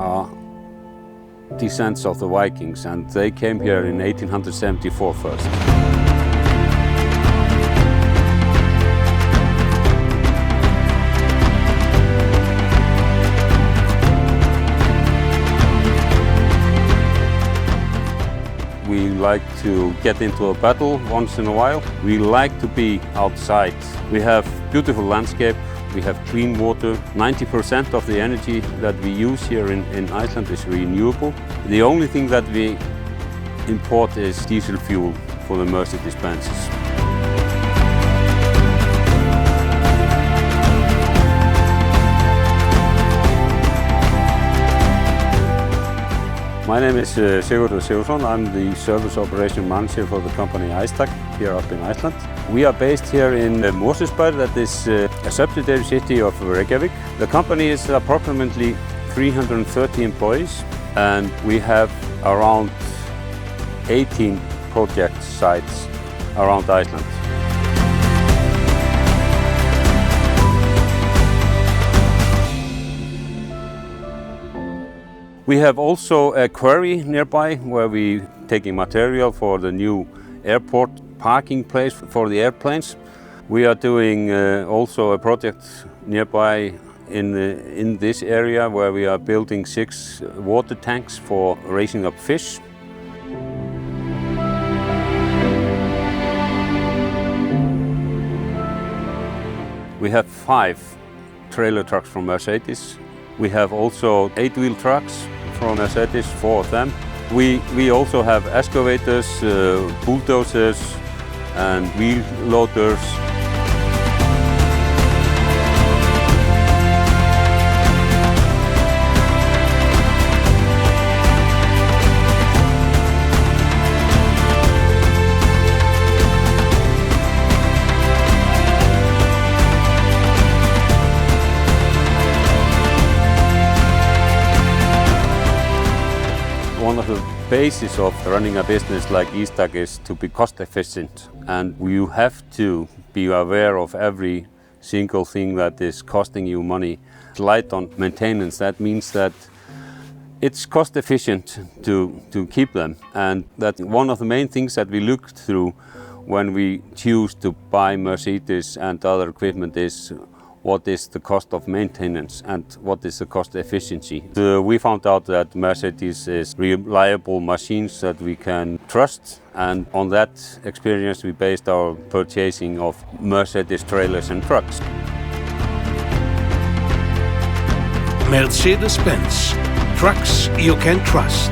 are descendants of the Vikings, and they came here in 1874 first. We like to get into a battle once in a while. We like to be outside. We have beautiful landscape, we have clean water. 90% of the energy that we use here in Iceland is renewable. The only thing that we import is diesel fuel for the Mercedes-Benzes. My name is Sigurður Sigurðsson. I'm the Service Operation Manager for the company ISTAK here up in Iceland. We are based here in Mosfellsbær, that is a subsidiary city of Reykjavík. The company is approximately 330 employees, and we have around 18 project sites around Iceland. We have also a quarry nearby where we taking material for the new airport parking place for the airplanes. We are doing also a project nearby in this area where we are building 6 water tanks for raising up fish. We have 5 trailer trucks from Mercedes. We have also 8-wheel trucks from Mercedes, 4 of them. We also have excavators, bulldozers and wheel loaders. One of the basis of running a business like ISTAK is to be cost efficient, and you have to be aware of every single thing that is costing you money. Light on maintenance, that means that it's cost efficient to keep them, and that one of the main things that we look through when we choose to buy Mercedes and other equipment is what is the cost of maintenance and what is the cost efficiency. We found out that Mercedes is reliable machines that we can trust, and on that experience we based our purchasing of Mercedes trailers and trucks. Mercedes-Benz. Trucks you can trust.